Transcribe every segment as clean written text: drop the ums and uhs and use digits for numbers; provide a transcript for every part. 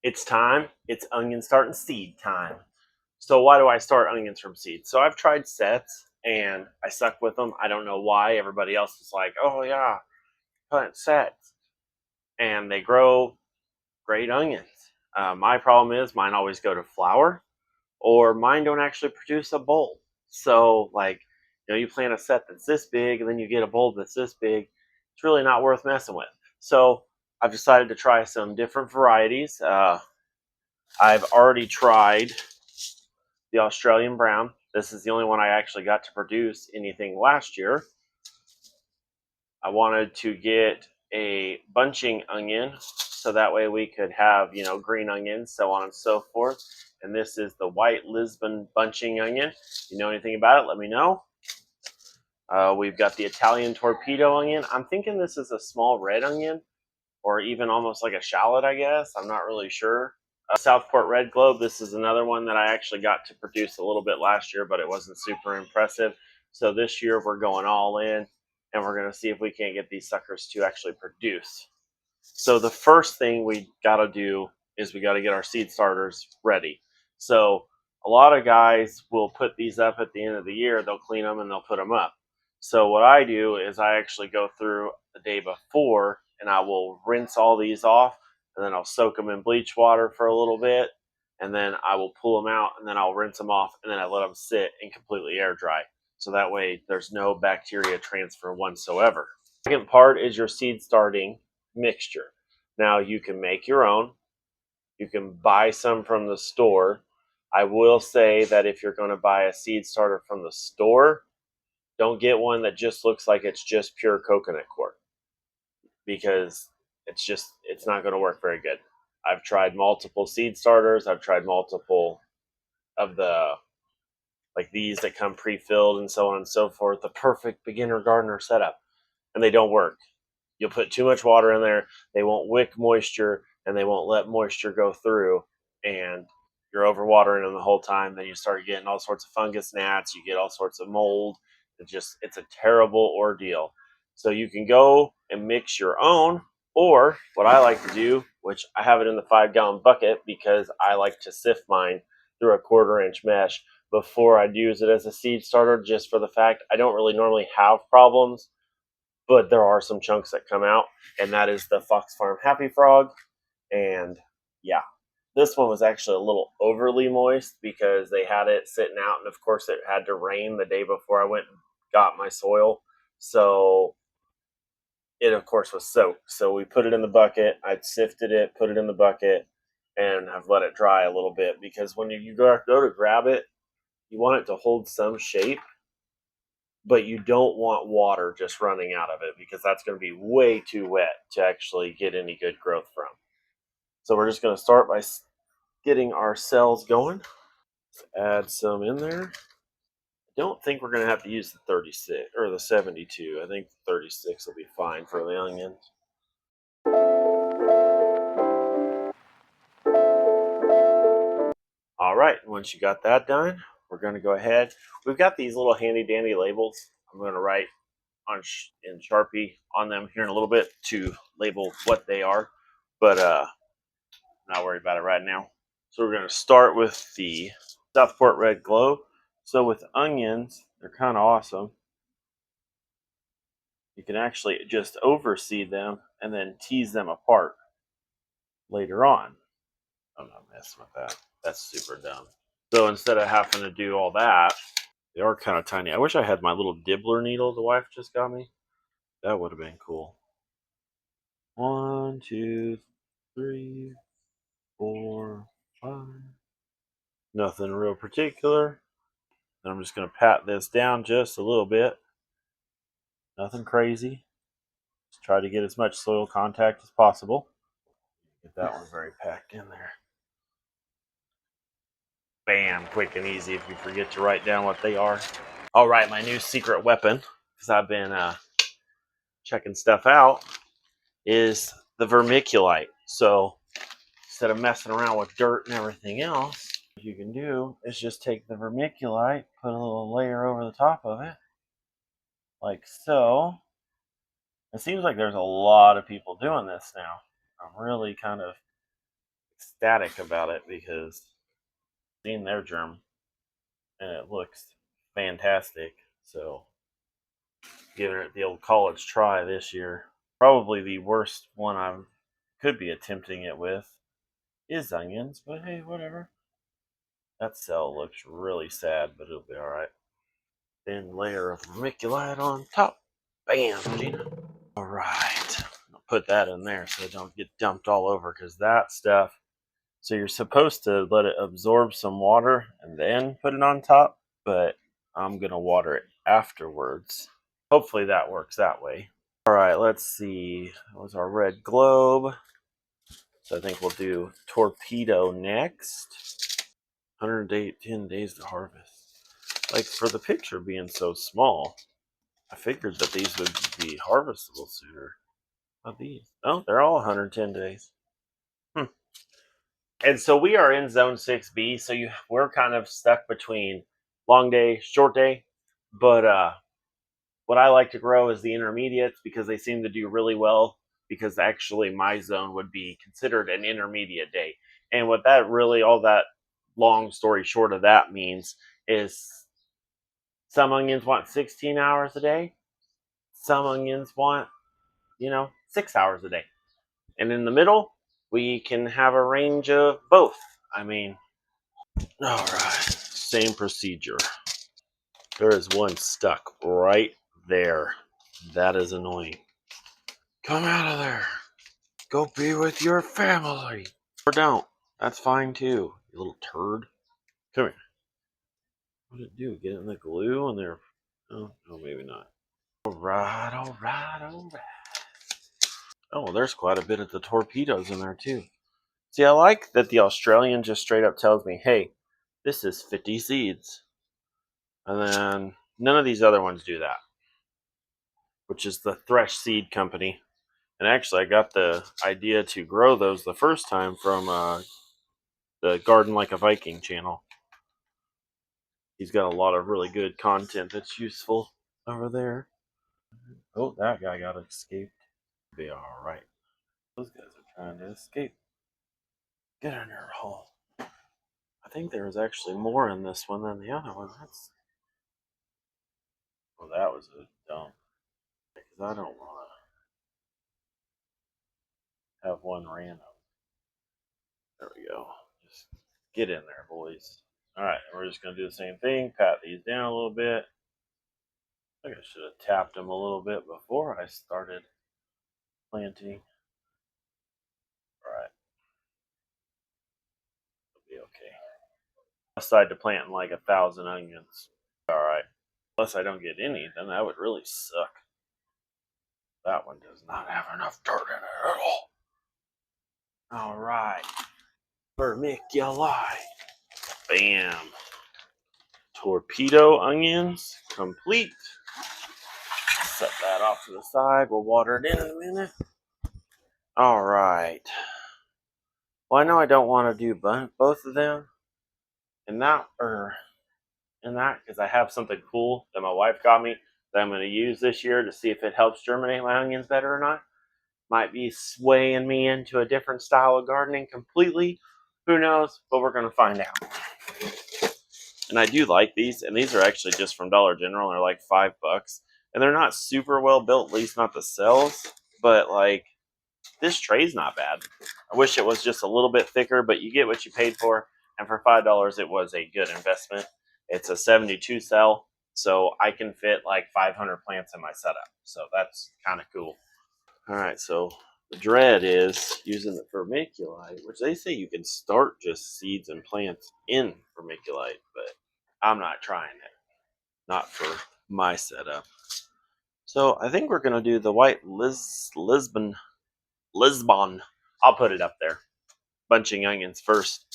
It's time. It's onion starting seed time. So why do I start onions from seed? So I've tried sets and I suck with them. I don't know why. Everybody else is like, oh yeah, plant sets. And they grow great onions. My problem is mine always go to flower or mine don't actually produce a bulb. So like, you plant a set that's this big and then you get a bulb that's this big. It's really not worth messing with. So I've decided to try some different varieties. I've already tried the Australian brown. This is the only one I actually got to produce anything last year. I wanted to get a bunching onion so that way we could have, green onions, so on and so forth. And this is the white Lisbon bunching onion. If you know anything about it, let me know. We've got the Italian torpedo onion. I'm thinking this is a small red onion or even almost like a shallot, I guess. I'm not really sure. Southport red globe. This is another one that I actually got to produce a little bit last year, but it wasn't super impressive. So this year we're going all in and we're going to see if we can't get these suckers to actually produce. So the first thing we got to do is we got to get our seed starters ready. So a lot of guys will put these up at the end of the year. They'll clean them and they'll put them up. So what I do is I actually go through the day before and I will rinse all these off and then I'll soak them in bleach water for a little bit and then I will pull them out and then I'll rinse them off and then I let them sit and completely air dry. So that way there's no bacteria transfer whatsoever. The second part is your seed starting mixture. Now you can make your own. You can buy some from the store. I will say that if you're going to buy a seed starter from the store, don't get one that just looks like it's just pure coconut quark because it's not going to work very good. I've tried multiple seed starters. I've tried multiple of the like these that come pre-filled and so on and so forth, the perfect beginner gardener setup, and they don't work. You'll put too much water in there, they won't wick moisture and they won't let moisture go through, and you're overwatering them the whole time. Then you start getting all sorts of fungus gnats, you get all sorts of mold. It's a terrible ordeal. So you can go and mix your own, or what I like to do, which I have it in the 5-gallon bucket because I like to sift mine through a 1/4-inch mesh before I'd use it as a seed starter, just for the fact I don't really normally have problems, but there are some chunks that come out, and that is the Fox Farm Happy Frog. And yeah, this one was actually a little overly moist because they had it sitting out, and of course it had to rain the day before I went and got my soil, so it of course was soaked. So we put it in the bucket. I'd sifted it, put it in the bucket, and I've let it dry a little bit because when you go to grab it, you want it to hold some shape, but you don't want water just running out of it because that's going to be way too wet to actually get any good growth from. So we're just going to start by getting our cells going. Let's add some in there. I don't think we're going to have to use the 36 or the 72. I think the 36 will be fine for the onions. All right, once you got that done, we're going to go ahead. We've got these little handy dandy labels. I'm going to write in Sharpie on them here in a little bit to label what they are, but not worried about it right now. So we're going to start with the Southport red globe. So with onions, they're kind of awesome. You can actually just overseed them and then tease them apart later on. I'm not messing with that. That's super dumb. So instead of having to do all that, they are kind of tiny. I wish I had my little dibbler needle the wife just got me. That would have been cool. 1, 2, 3, 4, 5. Nothing real particular. And I'm just going to pat this down just a little bit. Nothing crazy. Just try to get as much soil contact as possible. Get that one very packed in there. Bam, quick and easy if you forget to write down what they are. All right, my new secret weapon, because I've been checking stuff out, is the vermiculite. So instead of messing around with dirt and everything else, what you can do is just take the vermiculite, put a little layer over the top of it, like so. It seems like there's a lot of people doing this now. I'm really kind of ecstatic about it because seen their germ and it looks fantastic. So giving it the old college try this year. Probably the worst one I could be attempting it with is onions, but hey, whatever. That cell looks really sad, but it'll be alright. Thin layer of vermiculite on top. Bam, Gina. Alright. I'll put that in there so it don't get dumped all over because that stuff. So you're supposed to let it absorb some water and then put it on top, but I'm going to water it afterwards. Hopefully that works that way. Alright, let's see. That was our red globe. So I think we'll do torpedo next. 110 days to harvest. Like, for the picture being so small, I figured that these would be harvestable sooner. How these? Oh, they're all 110 days. And so we are in zone 6B, so we're kind of stuck between long day, short day. But what I like to grow is the intermediates because they seem to do really well, because actually my zone would be considered an intermediate day. And what that really, all that long story short of that means is some onions want 16 hours a day. Some onions want, 6 hours a day. And in the middle, we can have a range of both. I mean, all right, same procedure. There is one stuck right there. That is annoying. Come out of there. Go be with your family. Or don't. That's fine too, you little turd. Come here. What did it do? Get in the glue on there? Oh, no, maybe not. Alright, alright, alright. Oh, there's quite a bit of the torpedoes in there too. See, I like that the Australian just straight up tells me, hey, this is 50 seeds. And then none of these other ones do that, which is the Thresh Seed Company. And actually, I got the idea to grow those the first time from the Garden Like a Viking channel. He's got a lot of really good content that's useful over there. Oh, that guy got escaped. Be alright. Those guys are trying to escape. Get in your hole. I think there was actually more in this one than the other one. Well, that was a dump. Because I don't want to have one random. There we go. Just get in there, boys. Alright, we're just going to do the same thing. Pat these down a little bit. I think I should have tapped them a little bit before I started planting. Alright. It'll be okay. I decided to plant like 1,000 onions. Alright. Unless I don't get any, then that would really suck. That one does not have enough dirt in it at all. Alright. Vermiculite. Bam. Torpedo onions complete. Set that off to the side. We'll water it in a minute. Alright. Well, I know I don't want to do both of them. And that because I have something cool that my wife got me that I'm going to use this year to see if it helps germinate my onions better or not. Might be swaying me into a different style of gardening completely. Who knows? But we're going to find out. And I do like these, and these are actually just from Dollar General. They're like $5, and they're not super well built, at least not the cells. But like, this tray's not bad. I wish it was just a little bit thicker, but you get what you paid for. And for $5, it was a good investment. It's a 72 cell, so I can fit like 500 plants in my setup. So that's kind of cool. All right, so the dread is using the vermiculite, which they say you can start just seeds and plants in vermiculite, but I'm not trying it. Not for my setup. So I think we're going to do the white Lisbon. I'll put it up there. Bunching onions first.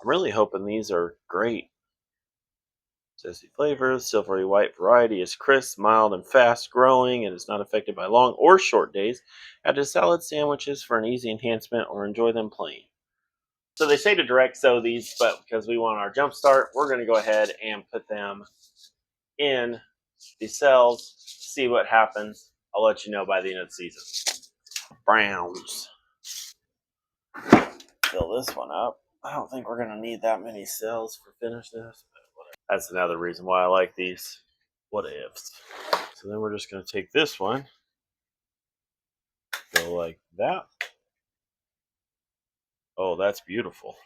I'm really hoping these are great. Zesty flavors. Silvery white variety is crisp, mild, and fast growing and is not affected by long or short days. Add to salad sandwiches for an easy enhancement or enjoy them plain. So they say to direct sow these, but because we want our jump start, we're going to go ahead and put them in the cells, see what happens. I'll let you know by the end of the season. Browns. fill this one up. I don't think we're gonna need that many cells for finish this. That's another reason why I like these what ifs. So then we're just gonna take this one, go like that. Oh, that's beautiful.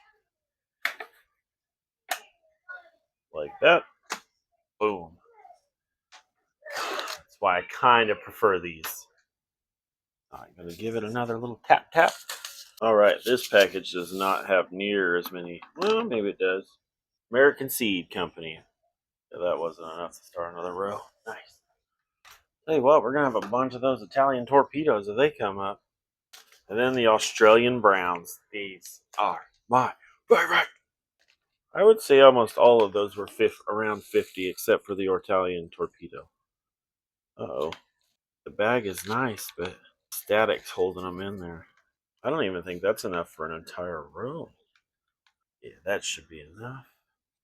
Like that. Boom. That's why I kind of prefer these. I'm going to give it another little tap tap. All right, this package does not have near as many. Well, maybe it does. American Seed Company. Yeah, that wasn't enough to start another row. Nice. Tell you what, we're going to have a bunch of those Italian torpedoes if they come up. And then the Australian Browns. These are my favorite. I would say almost all of those were around 50, except for the Italian torpedo. Uh-oh. The bag is nice, but static's holding them in there. I don't even think that's enough for an entire row. Yeah, that should be enough.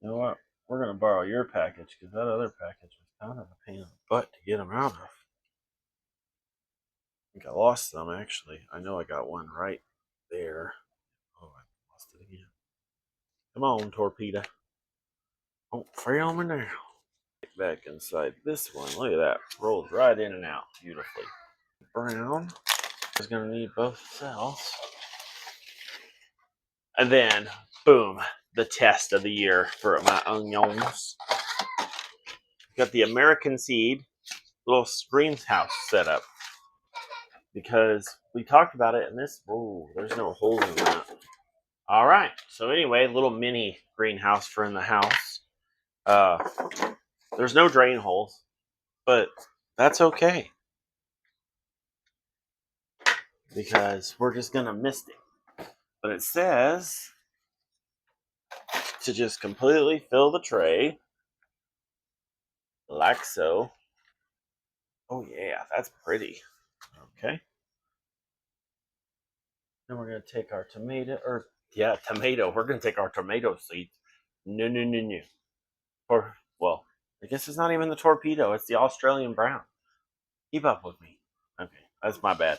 You know what? We're going to borrow your package because that other package was kind of a pain in the butt to get them out of. I think I lost them, actually. I know I got one right there. Oh, I lost it again. Come on, torpedo. Don't fail me now. Get back inside this one. Look at that. Rolls right in and out beautifully. Brown is going to need both cells. And then, boom, the test of the year for my onions. Got the American Seed little greenhouse setup because we talked about it in this. Oh, there's no holes in that. All right. So anyway, little mini greenhouse for in the house. There's no drain holes, but that's okay because we're just gonna mist it. But it says to just completely fill the tray like so. Oh yeah, that's pretty. Okay. Then we're gonna take our tomato, tomato. We're gonna take our tomato seeds. No. Or well, I guess it's not even the torpedo. It's the Australian brown. Keep up with me. Okay, that's my bad.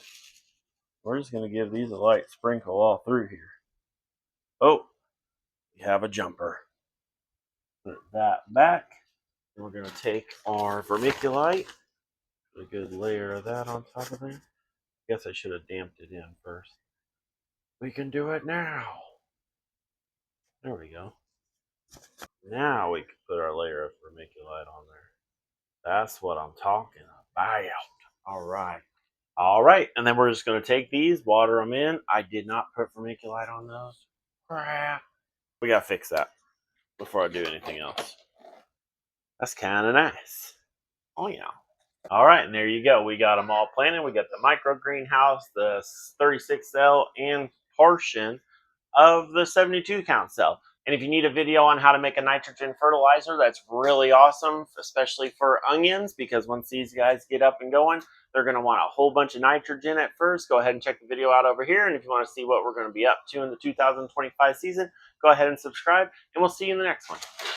We're just gonna give these a light sprinkle all through here. Oh, we have a jumper. Put that back. And we're gonna take our vermiculite. Put a good layer of that on top of there. I guess I should have damped it in first. We can do it now. There we go. Now we can put our layer of vermiculite on there. That's what I'm talking about. All right. All right. And then we're just going to take these, water them in. I did not put vermiculite on those. Crap. We got to fix that before I do anything else. That's kind of nice. Oh, yeah. All right. And there you go. We got them all planted. We got the micro greenhouse, the 36 cell, and portion of the 72 count cell. And if you need a video on how to make a nitrogen fertilizer, that's really awesome, especially for onions, because once these guys get up and going, they're going to want a whole bunch of nitrogen at first. Go ahead and check the video out over here. And if you want to see what we're going to be up to in the 2025 season, go ahead and subscribe, and we'll see you in the next one.